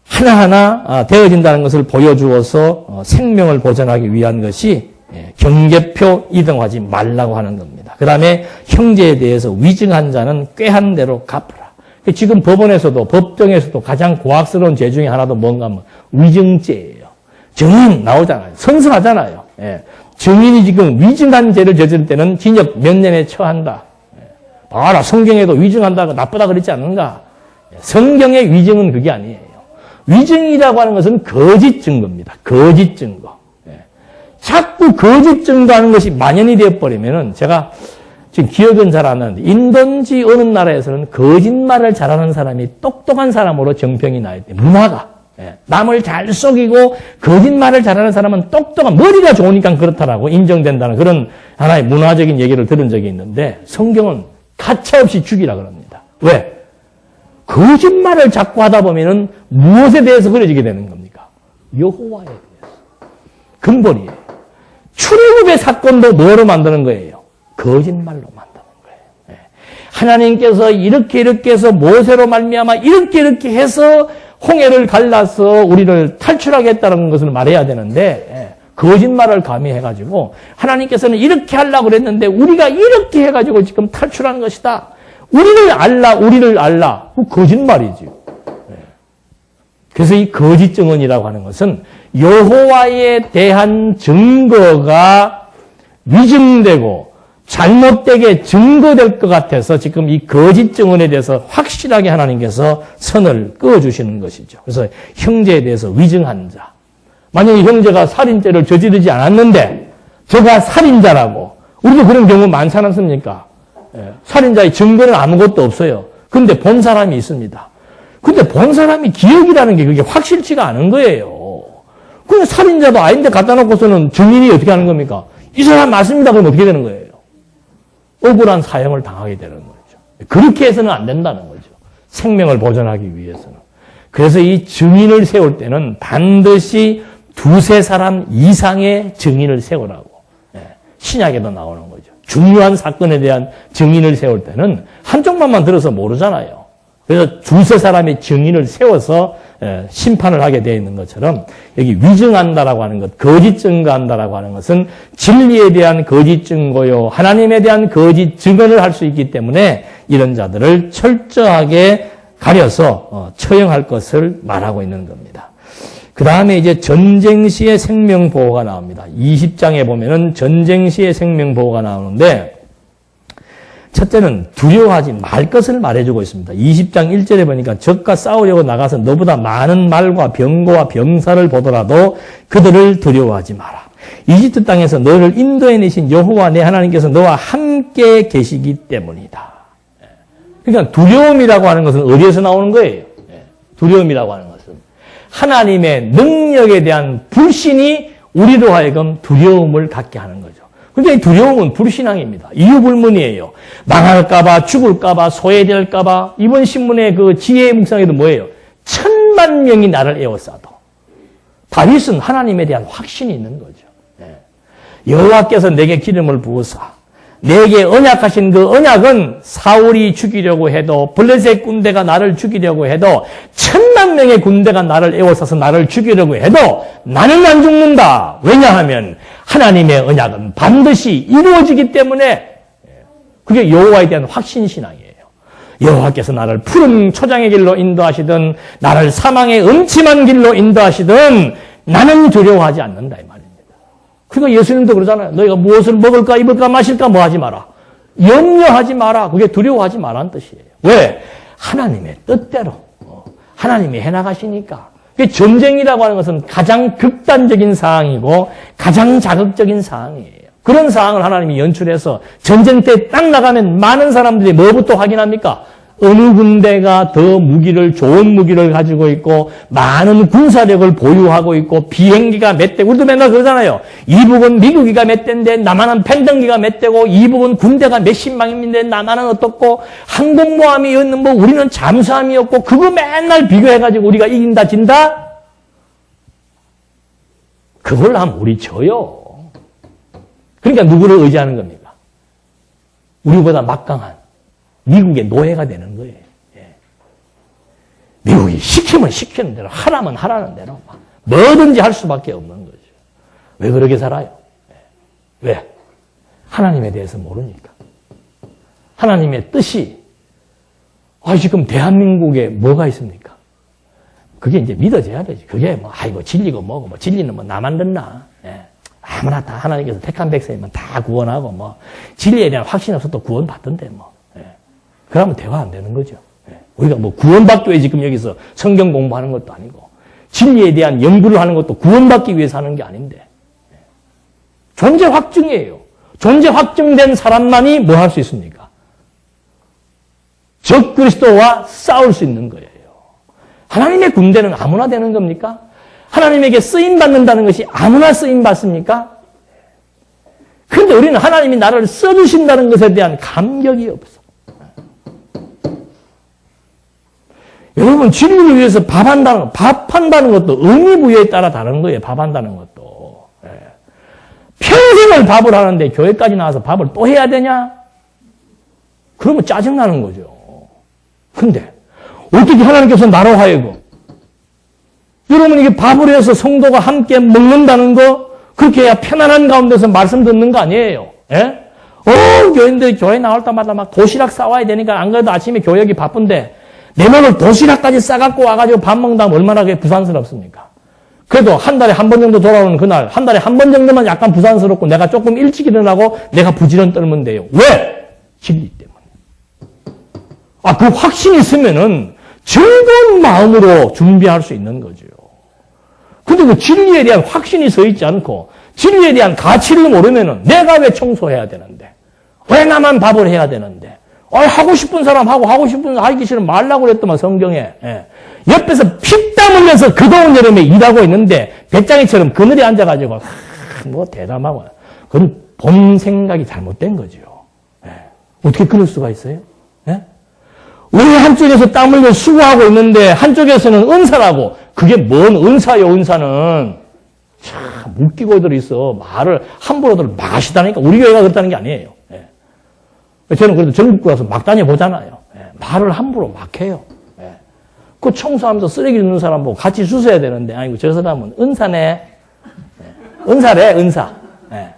하나하나 되어진다는 것을 보여주어서 생명을 보존하기 위한 것이 경계표 이동하지 말라고 하는 겁니다. 그 다음에 형제에 대해서 위증한 자는 꾀한 대로 갚으라. 지금 법원에서도 법정에서도 가장 고악스러운 죄 중에 하나도 뭔가 하면 위증죄예요. 증인 나오잖아요. 선서하잖아요. 증인이 지금 위증한 죄를 저지를 때는 징역 몇 년에 처한다. 봐라, 성경에도 위증한다고 나쁘다 그랬지 않는가? 성경의 위증은 그게 아니에요. 위증이라고 하는 것은 거짓 증거입니다. 거짓 증거. 자꾸 거짓 증거하는 것이 만연이 되어버리면은 제가 지금 기억은 잘 안 나는데 인도인지 어느 나라에서는 거짓말을 잘하는 사람이 똑똑한 사람으로 정평이 나야 돼. 문화가. 남을 잘 속이고 거짓말을 잘하는 사람은 똑똑한 머리가 좋으니까 그렇다라고 인정된다는 그런 하나의 문화적인 얘기를 들은 적이 있는데 성경은 가차없이 죽이라 그럽니다. 왜? 거짓말을 자꾸 하다 보면은 무엇에 대해서 그려지게 되는 겁니까? 여호와에 대해서. 근본이에요. 출애굽의 사건도 뭐로 만드는 거예요? 거짓말로 만드는 거예요. 하나님께서 이렇게 해서 모세로 말미암아 이렇게 해서 홍해를 갈라서 우리를 탈출하겠다는 것을 말해야 되는데 거짓말을 가미해가지고 하나님께서는 이렇게 하려고 그랬는데 우리가 이렇게 해가지고 지금 탈출한 것이다. 우리를 알라. 그 거짓말이지요. 그래서 이 거짓 증언이라고 하는 것은 여호와에 대한 증거가 위증되고 잘못되게 증거될 것 같아서 지금 이 거짓 증언에 대해서 확실하게 하나님께서 선을 그어주시는 것이죠. 그래서 형제에 대해서 위증한 자. 만약에 형제가 살인죄를 저지르지 않았는데 저가 살인자라고 우리도 그런 경우 많지 않습니까? 살인자의 증거는 아무것도 없어요. 근데 본 사람이 있습니다. 근데 본 사람이 기억이라는 게 그게 확실치가 않은 거예요. 그냥 살인자도 아닌데 갖다 놓고서는 증인이 어떻게 하는 겁니까? 이 사람 맞습니다. 그럼 어떻게 되는 거예요? 억울한 사형을 당하게 되는 거죠. 그렇게 해서는 안 된다는 거죠. 생명을 보존하기 위해서는. 그래서 이 증인을 세울 때는 반드시 두세 사람 이상의 증인을 세우라고. 신약에도 나오는 거죠. 중요한 사건에 대한 증인을 세울 때는 한쪽만 들어서 모르잖아요. 그래서 두세 사람의 증인을 세워서 심판을 하게 되어 있는 것처럼 여기 위증한다라고 하는 것, 거짓 증거한다라고 하는 것은 진리에 대한 거짓 증거요, 하나님에 대한 거짓 증언을 할 수 있기 때문에 이런 자들을 철저하게 가려서 처형할 것을 말하고 있는 겁니다. 그 다음에 이제 전쟁 시의 생명보호가 나옵니다. 20장에 보면은 전쟁 시의 생명보호가 나오는데 첫째는 두려워하지 말 것을 말해주고 있습니다. 20장 1절에 보니까 적과 싸우려고 나가서 너보다 많은 말과 병거와 병사를 보더라도 그들을 두려워하지 마라. 이집트 땅에서 너를 인도해내신 여호와 내 하나님께서 너와 함께 계시기 때문이다. 그러니까 두려움이라고 하는 것은 어디에서 나오는 거예요? 두려움이라고 하는 것은 하나님의 능력에 대한 불신이 우리로 하여금 두려움을 갖게 하는 거죠. 그러니까 이 두려움은 불신앙입니다. 이유불문이에요. 망할까봐, 죽을까봐, 소외될까봐. 이번 신문의 그 지혜의 묵상에도 뭐예요? 1000,000명이 나를 에워싸도. 다윗은 하나님에 대한 확신이 있는 거죠. 여호와께서 내게 기름을 부으사 내게 언약하신 그 언약은 사울이 죽이려고 해도 블레셋 군대가 나를 죽이려고 해도 1000,000명의 군대가 나를 에워싸서 나를 죽이려고 해도 나는 안 죽는다. 왜냐하면 하나님의 언약은 반드시 이루어지기 때문에 그게 여호와에 대한 확신신앙이에요. 여호와께서 나를 푸른 초장의 길로 인도하시든 나를 사망의 음침한 길로 인도하시든 나는 두려워하지 않는다 이 말입니다. 그러니까 예수님도 그러잖아요. 너희가 무엇을 먹을까 입을까 마실까 뭐 하지 마라. 염려하지 마라. 그게 두려워하지 마라는 뜻이에요. 왜? 하나님의 뜻대로 하나님이 해나가시니까. 전쟁이라고 하는 것은 가장 극단적인 상황이고 가장 자극적인 상황이에요. 그런 상황을 하나님이 연출해서 전쟁 때 딱 나가면 많은 사람들이 뭐부터 확인합니까? 어느 군대가 더 좋은 무기를 가지고 있고 많은 군사력을 보유하고 있고 비행기가 몇 대, 우리도 맨날 그러잖아요. 이북은 미국이가 몇 대인데 남한은 팽등기가 몇 대고 이북은 군대가 몇십만인데 남한은 어떻고 항공모함이 뭐 우리는 잠수함이었고 그거 맨날 비교해가지고 우리가 이긴다 진다? 그걸 하면 우리 져요. 그러니까 누구를 의지하는 겁니까? 우리보다 막강한 미국의 노예가 되는 거예요. 미국이 시키면 시키는 대로 하라면 하라는 대로 뭐든지 할 수밖에 없는 거죠. 왜 그렇게 살아요? 왜? 하나님에 대해서 모르니까. 하나님의 뜻이 지금 대한민국에 뭐가 있습니까? 그게 이제 믿어져야 되지. 그게 진리고 뭐고 진리는 나 만든다. 아무나 다 하나님께서 택한 백성이면 다 구원하고 진리에 대한 확신 없어도 구원 받던데 그러면 대화 안 되는 거죠. 우리가 구원받기 위해 지금 여기서 성경 공부하는 것도 아니고 진리에 대한 연구를 하는 것도 구원받기 위해서 하는 게 아닌데 존재 확증이에요. 존재 확증된 사람만이 뭐 할 수 있습니까? 적 그리스도와 싸울 수 있는 거예요. 하나님의 군대는 아무나 되는 겁니까? 하나님에게 쓰임받는다는 것이 아무나 쓰임받습니까? 그런데 우리는 하나님이 나를 써주신다는 것에 대한 감격이 없어. 여러분, 진리를 위해서 밥한다는 것도 의미 부여에 따라 다른 거예요. 밥한다는 것도. 예. 평생을 밥을 하는데 교회까지 나와서 밥을 또 해야 되냐? 그러면 짜증나는 거죠. 근데 어떻게 하나님께서 나로 하여금 여러분 이게 밥을 해서 성도가 함께 먹는다는 거 그렇게 해야 편안한 가운데서 말씀 듣는 거 아니에요. 예? 교인들 교회 나올 때마다 막 도시락 싸와야 되니까 안 그래도 아침에 교역이 바쁜데 내 몸을 도시락까지 싸갖고 와가지고 밥 먹는다면 얼마나 그게 부산스럽습니까? 그래도 한 달에 한 번 정도 돌아오는 그날 한 달에 한 번 정도만 약간 부산스럽고 내가 조금 일찍 일어나고 내가 부지런 떨면 돼요. 왜? 진리 때문에. 그 확신이 있으면은 즐거운 마음으로 준비할 수 있는 거죠. 근데 그 진리에 대한 확신이 서 있지 않고 진리에 대한 가치를 모르면은 내가 왜 청소해야 되는데? 왜 나만 밥을 해야 되는데? 하고 싶은 사람 하고 싶은 사람 하기 싫으면 말라고 그랬더만 성경에. 예. 옆에서 피땀 흘려서 그 더운 여름에 일하고 있는데 배짱이처럼 그늘에 앉아가지고 뭐 대담하고 그건 본 생각이 잘못된 거죠. 예. 어떻게 그럴 수가 있어요? 예? 왜 한쪽에서 땀 흘려 수고하고 있는데 한쪽에서는 은사라고 그게 뭔 은사요 은사는 참 웃기고 들어있어 말을 함부로들 막 하시다니까 우리 교회가 그렇다는 게 아니에요. 예. 저는 그래도 전국 가서 막 다녀보잖아요. 예. 말을 함부로 막 해요. 예. 그 청소하면서 쓰레기 줍는 사람 보고 같이 주셔야 되는데 아이고 저 사람은 은사네. 예. 은사래 은사. 예.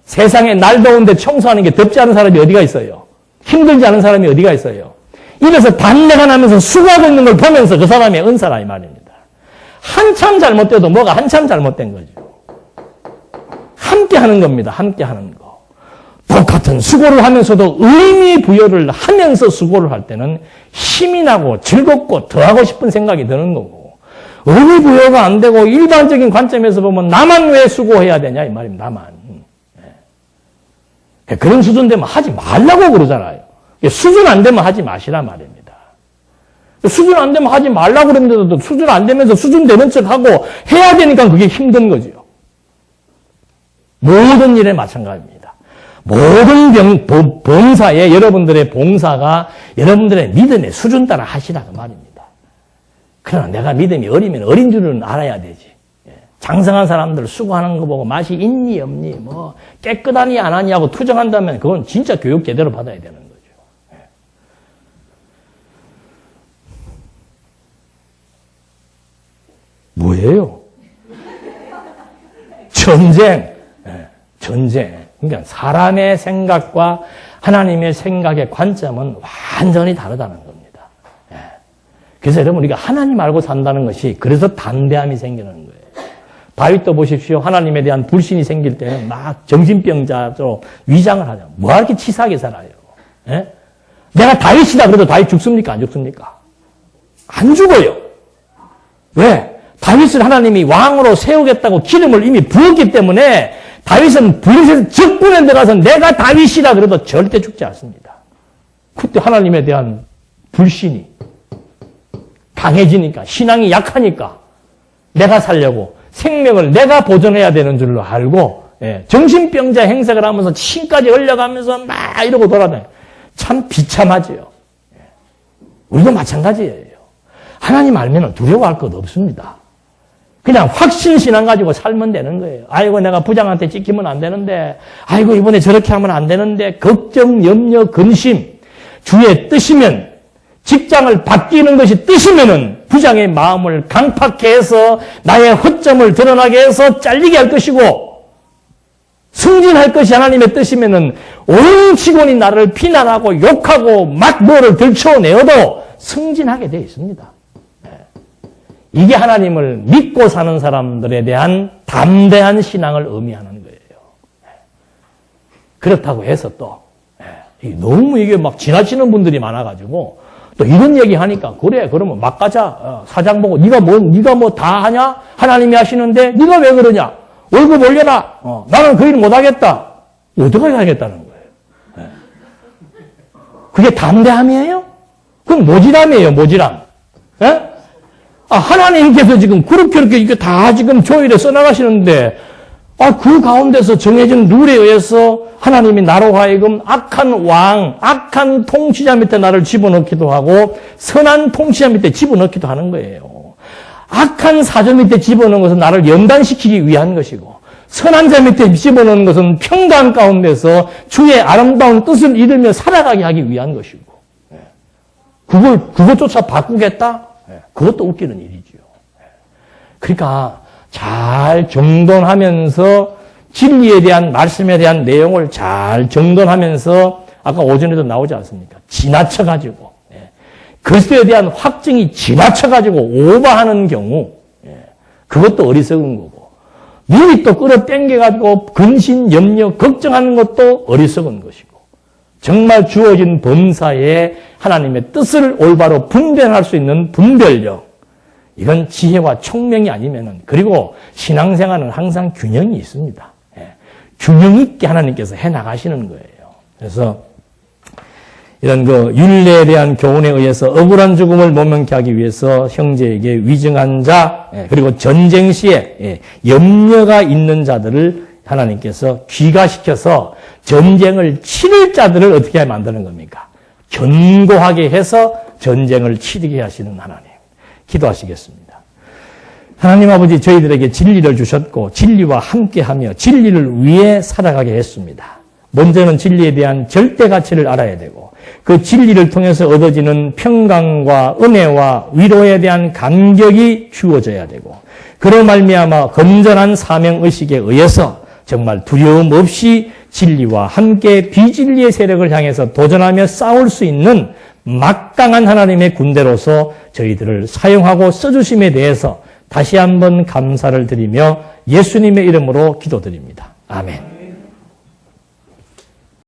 세상에 날 더운데 청소하는 게 덥지 않은 사람이 어디가 있어요. 힘들지 않은 사람이 어디가 있어요. 입에서 단내가 나면서 수고하고 있는 걸 보면서 그 사람의 은사라 이 말입니다. 한참 잘못돼도 뭐가 한참 잘못된 거죠. 함께 하는 겁니다. 함께 하는 거. 똑같은 수고를 하면서도 의미 부여를 하면서 수고를 할 때는 힘이 나고 즐겁고 더 하고 싶은 생각이 드는 거고 의미 부여가 안 되고 일반적인 관점에서 보면 나만 왜 수고해야 되냐 이 말입니다. 나만. 그런 수준 되면 하지 말라고 그러잖아요. 수준 안 되면 하지 마시라 말입니다. 수준 안 되면 하지 말라고 그랬는데도 수준 안 되면서 수준 되는 척하고 해야 되니까 그게 힘든 거죠. 모든 일에 마찬가지입니다. 모든 봉사에 여러분들의 봉사가 여러분들의 믿음의 수준 따라 하시라 그 말입니다. 그러나 내가 믿음이 어리면 어린 줄은 알아야 되지. 장성한 사람들 수고하는 거 보고 맛이 있니 없니 뭐 깨끗하니 안 하니 하고 투정한다면 그건 진짜 교육 제대로 받아야 되는 거죠. 뭐예요? 전쟁. 전쟁. 그러니까 사람의 생각과 하나님의 생각의 관점은 완전히 다르다는 겁니다. 그래서 여러분 우리가 하나님 알고 산다는 것이 그래서 담대함이 생기는 거예요. 다윗도 보십시오. 하나님에 대한 불신이 생길 때는 막 정신병자로 위장을 하죠. 뭐 이렇게 치사하게 살아요. 예? 내가 다윗이다 그래도 다윗 죽습니까? 안 죽습니까? 안 죽어요. 왜? 다윗을 하나님이 왕으로 세우겠다고 기름을 이미 부었기 때문에 다윗은 블레셋 적군에 들어가서 내가 다윗이다 그래도 절대 죽지 않습니다. 그때 하나님에 대한 불신이 강해지니까 신앙이 약하니까 내가 살려고 생명을 내가 보존해야 되는 줄로 알고 정신병자 행색을 하면서 침까지 흘려가면서 막 이러고 돌아다녀요. 참 비참하지요. 우리도 마찬가지예요. 하나님 알면 두려워할 것 없습니다. 그냥 확신신앙 가지고 살면 되는 거예요. 아이고 내가 부장한테 찍히면 안 되는데 아이고 이번에 저렇게 하면 안 되는데 걱정, 염려, 근심 주의 뜻이면 직장을 바뀌는 것이 뜻이면은 부장의 마음을 강팍해 해서 나의 허점을 드러나게 해서 잘리게 할 것이고 승진할 것이 하나님의 뜻이면은 온 직원이 나를 비난하고 욕하고 막 뭐를 들춰내어도 승진하게 되어 있습니다. 이게 하나님을 믿고 사는 사람들에 대한 담대한 신앙을 의미하는 거예요. 그렇다고 해서 또 너무 이게 막 지나치는 분들이 많아가지고 또 이런 얘기 하니까 그래 그러면 막 가자. 사장 보고 네가 뭐 다 하냐? 하나님이 하시는데 네가 왜 그러냐? 월급 올려라. 나는 그 일 못하겠다. 어떻게 하겠다는 거예요? 그게 담대함이에요? 그건 모지람이에요. 모지람. 하나님께서 지금 그렇게 이렇게 다 지금 조율에 써나가시는데 그 가운데서 정해진 룰에 의해서 하나님이 나로 하여금 악한 왕, 악한 통치자 밑에 나를 집어넣기도 하고 선한 통치자 밑에 집어넣기도 하는 거예요. 악한 사조 밑에 집어넣은 것은 나를 연단시키기 위한 것이고 선한 자 밑에 집어넣는 것은 평강 가운데서 주의 아름다운 뜻을 이루며 살아가게 하기 위한 것이고 그것조차 바꾸겠다? 그것도 웃기는 일이죠. 그러니까 잘 정돈하면서 진리에 대한 말씀에 대한 내용을 잘 정돈하면서 아까 오전에도 나오지 않습니까? 지나쳐가지고 그리스도에 대한 확증이 지나쳐가지고 오버하는 경우 그것도 어리석은 거고 미리 또 끌어당겨가지고 근심, 염려, 걱정하는 것도 어리석은 것이고 정말 주어진 범사에 하나님의 뜻을 올바로 분별할 수 있는 분별력 이건 지혜와 총명이 아니면은 그리고 신앙생활은 항상 균형이 있습니다. 균형 있게 하나님께서 해 나가시는 거예요. 그래서 이런 율례에 대한 교훈에 의해서 억울한 죽음을 모면케 하기 위해서 형제에게 위증한 자 그리고 전쟁 시에 염려가 있는 자들을 하나님께서 귀가시켜서 전쟁을 치를 자들을 어떻게 만드는 겁니까? 견고하게 해서 전쟁을 치르게 하시는 하나님. 기도하시겠습니다. 하나님 아버지 저희들에게 진리를 주셨고 진리와 함께하며 진리를 위해 살아가게 했습니다. 먼저는 진리에 대한 절대 가치를 알아야 되고 그 진리를 통해서 얻어지는 평강과 은혜와 위로에 대한 감격이 주어져야 되고 그로 말미암아 건전한 사명의식에 의해서 정말 두려움 없이 진리와 함께 비진리의 세력을 향해서 도전하며 싸울 수 있는 막강한 하나님의 군대로서 저희들을 사용하고 써주심에 대해서 다시 한번 감사를 드리며 예수님의 이름으로 기도드립니다. 아멘.